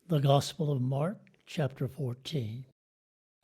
The Gospel of Mark, chapter 14.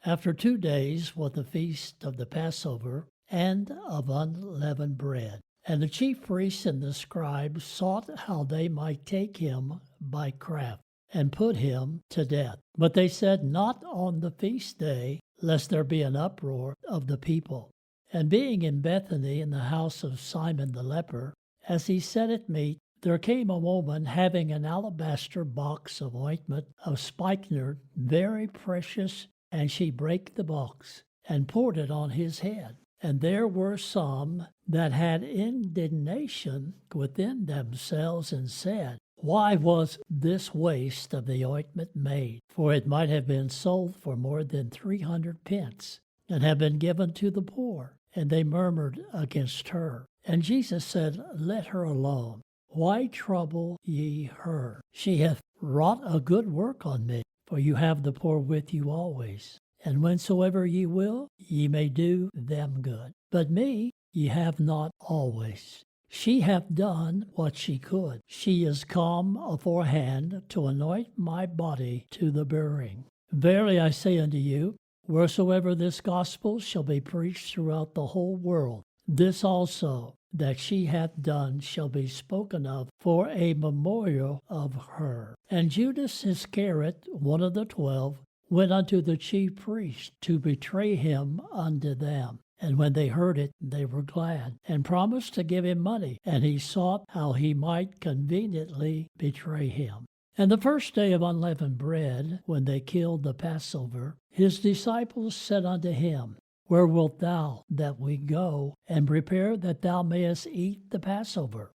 After 2 days was the feast of the Passover and of unleavened bread. And the chief priests and the scribes sought how they might take him by craft, and put him to death. But they said, Not on the feast day, lest there be an uproar of the people. And being in Bethany in the house of Simon the leper, as he sat at meat, there came a woman having an alabaster box of ointment of spikenard, very precious, and she brake the box, and poured it on his head. And there were some that had indignation within themselves, and said, Why was this waste of the ointment made? For it might have been sold for more than 300 pence, and have been given to the poor. And they murmured against her. And Jesus said, Let her alone. Why trouble ye her? She hath wrought a good work on me. For you have the poor with you always, and whensoever ye will, ye may do them good. But me ye have not always. She hath done what she could. She is come aforehand to anoint my body to the burying. Verily I say unto you, wheresoever this gospel shall be preached throughout the whole world, this also that she hath done shall be spoken of for a memorial of her. And Judas Iscariot, one of the 12, went unto the chief priests to betray him unto them. And when they heard it, they were glad, and promised to give him money. And he sought how he might conveniently betray him. And the first day of unleavened bread, when they killed the Passover, his disciples said unto him, Where wilt thou that we go, and prepare that thou mayest eat the Passover?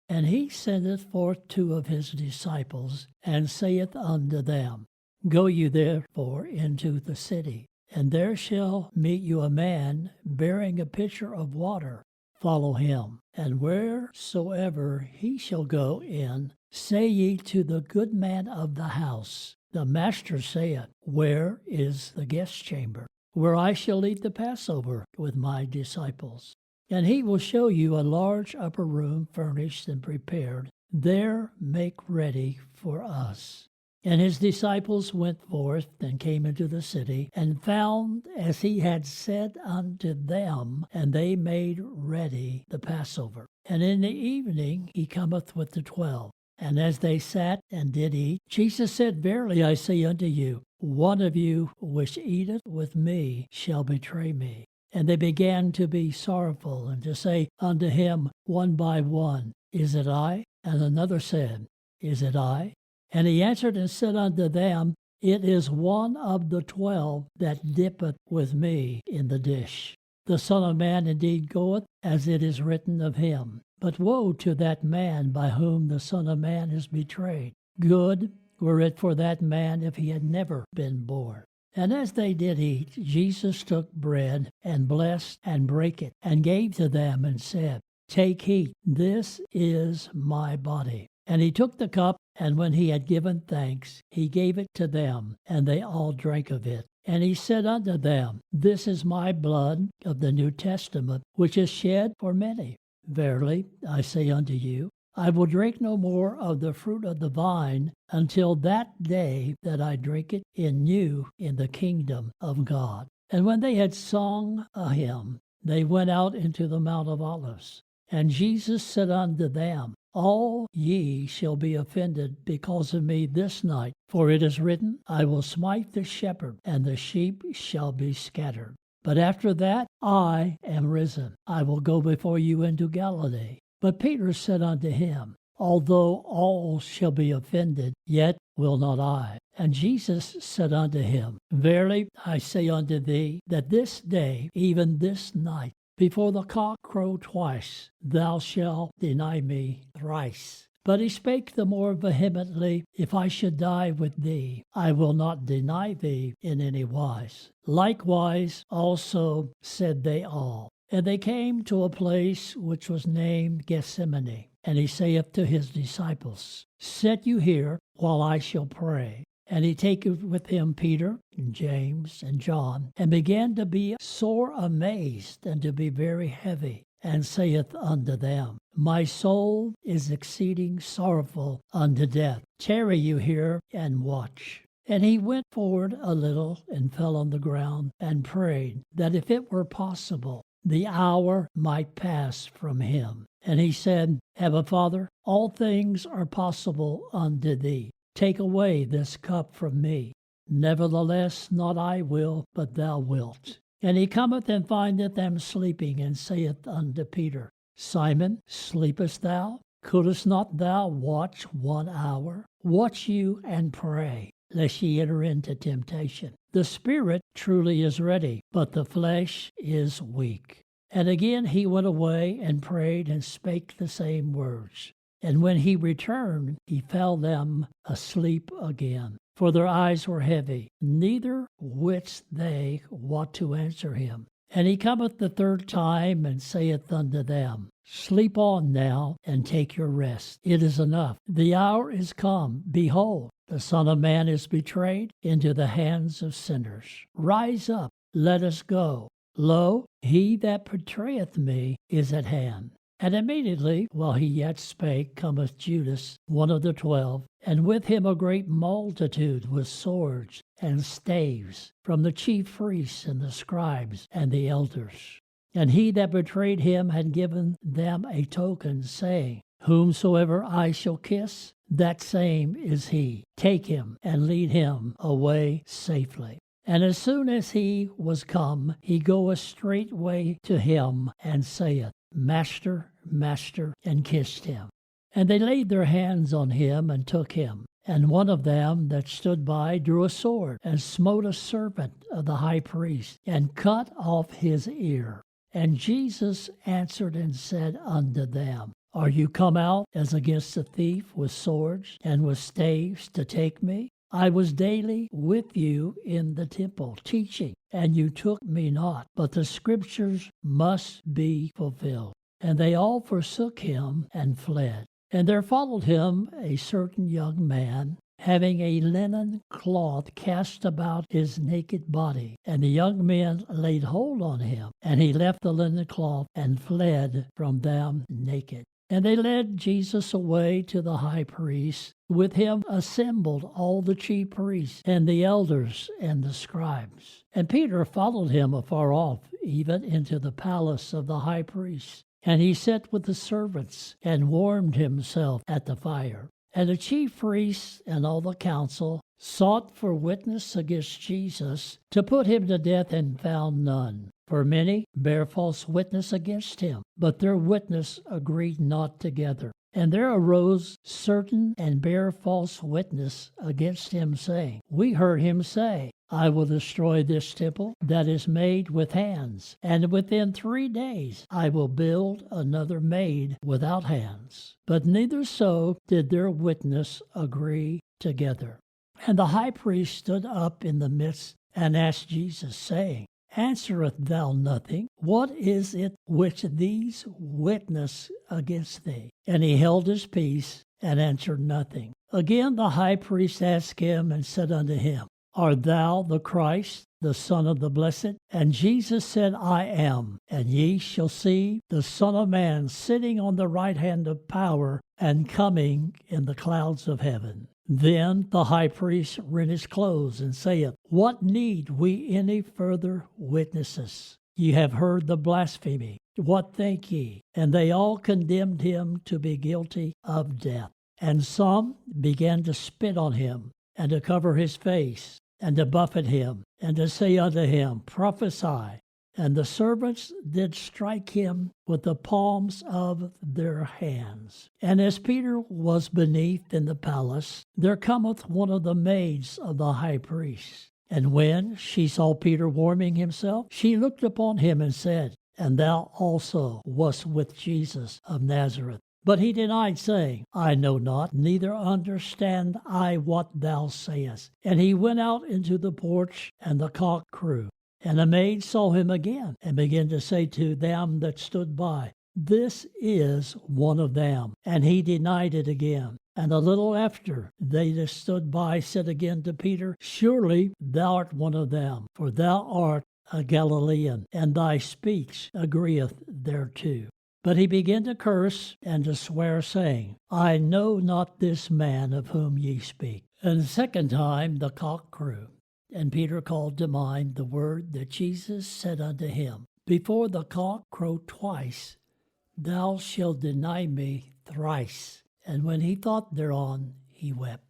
And he sendeth forth 2 of his disciples, and saith unto them, Go you therefore into the city, and there shall meet you a man bearing a pitcher of water. Follow him, and wheresoever he shall go in, say ye to the good man of the house, The master saith, Where is the guest chamber, where I shall eat the Passover with my disciples? And he will show you a large upper room furnished and prepared. There make ready for us. And his disciples went forth and came into the city, and found as he had said unto them, and they made ready the Passover. And in the evening he cometh with the 12. And as they sat and did eat, Jesus said, Verily I say unto you, one of you which eateth with me shall betray me. And they began to be sorrowful, and to say unto him one by one, Is it I? And another said, Is it I? And he answered and said unto them, It is one of the 12 that dippeth with me in the dish. The Son of Man indeed goeth, as it is written of him. But woe to that man by whom the Son of Man is betrayed. Good were it for that man if he had never been born. And as they did eat, Jesus took bread, and blessed, and brake it, and gave to them, and said, Take, eat, this is my body. And he took the cup, and when he had given thanks, he gave it to them, and they all drank of it. And he said unto them, This is my blood of the New Testament, which is shed for many. Verily I say unto you, I will drink no more of the fruit of the vine until that day that I drink it new in the kingdom of God. And when they had sung a hymn, they went out into the Mount of Olives. And Jesus said unto them, All ye shall be offended because of me this night. For it is written, I will smite the shepherd, and the sheep shall be scattered. But after that I am risen. I will go before you into Galilee. But Peter said unto him, Although all shall be offended, yet will not I. And Jesus said unto him, Verily I say unto thee, that this day, even this night, before the cock crow twice, thou shalt deny me thrice. But he spake the more vehemently, If I should die with thee, I will not deny thee in any wise. Likewise also said they all. And they came to a place which was named Gethsemane. And he saith to his disciples, Sit you here, while I shall pray. And he taketh with him Peter, and James, and John, and began to be sore amazed, and to be very heavy, and saith unto them, My soul is exceeding sorrowful unto death. Tarry you here and watch. And he went forward a little and fell on the ground and prayed that if it were possible, the hour might pass from him. And he said, Abba, Father, all things are possible unto thee. Take away this cup from me. Nevertheless, not I will, but thou wilt. And he cometh and findeth them sleeping, and saith unto Peter, Simon, sleepest thou? Couldest not thou watch 1 hour? Watch you and pray, lest ye enter into temptation. The spirit truly is ready, but the flesh is weak. And again he went away and prayed and spake the same words. And when he returned, he found them asleep again, for their eyes were heavy, neither wist they what to answer him. And he cometh the third time, and saith unto them, Sleep on now, and take your rest. It is enough. The hour is come. Behold, the Son of Man is betrayed into the hands of sinners. Rise up, let us go. Lo, he that betrayeth me is at hand. And immediately, while he yet spake, cometh Judas, one of the 12, and with him a great multitude with swords and staves, from the chief priests and the scribes and the elders. And he that betrayed him had given them a token, saying, Whomsoever I shall kiss, that same is he. Take him and lead him away safely. And as soon as he was come, he goeth straightway to him, and saith, Master, Master, and kissed him. And they laid their hands on him, and took him. And one of them that stood by drew a sword, and smote a servant of the high priest, and cut off his ear. And Jesus answered and said unto them, Are you come out as against a thief with swords and with staves to take me? I was daily with you in the temple, teaching, and you took me not, but the scriptures must be fulfilled. And they all forsook him and fled. And there followed him a certain young man, having a linen cloth cast about his naked body. And the young men laid hold on him, and he left the linen cloth and fled from them naked. And they led Jesus away to the high priest. With him assembled all the chief priests and the elders and the scribes. And Peter followed him afar off, even into the palace of the high priest. And he sat with the servants and warmed himself at the fire. And the chief priests and all the council sought for witness against Jesus to put him to death, and found none. For many bare false witness against him, but their witness agreed not together. And there arose certain and bare false witness against him, saying, We heard him say, I will destroy this temple that is made with hands, and within 3 days I will build another made without hands. But neither so did their witness agree together. And the high priest stood up in the midst and asked Jesus, saying, Answerest thou nothing? What is it which these witness against thee? And he held his peace and answered nothing. Again the high priest asked him and said unto him, Art thou the Christ, the Son of the Blessed? And Jesus said, I am. And ye shall see the Son of Man sitting on the right hand of power, and coming in the clouds of heaven. Then the high priest rent his clothes, and saith, What need we any further witnesses? Ye have heard the blasphemy. What think ye? And they all condemned him to be guilty of death. And some began to spit on him, and to cover his face, and to buffet him, and to say unto him, Prophesy. And the servants did strike him with the palms of their hands. And as Peter was beneath in the palace, there cometh one of the maids of the high priest. And when she saw Peter warming himself, she looked upon him and said, And thou also wast with Jesus of Nazareth. But he denied, saying, I know not, neither understand I what thou sayest. And he went out into the porch, and the cock crew. And the maid saw him again, and began to say to them that stood by, This is one of them. And he denied it again. And a little after, they that stood by said again to Peter, Surely thou art one of them, for thou art a Galilean, and thy speech agreeth thereto. But he began to curse and to swear, saying, I know not this man of whom ye speak. And the second time the cock crew, and Peter called to mind the word that Jesus said unto him, Before the cock crow twice, thou shalt deny me thrice. And when he thought thereon, he wept.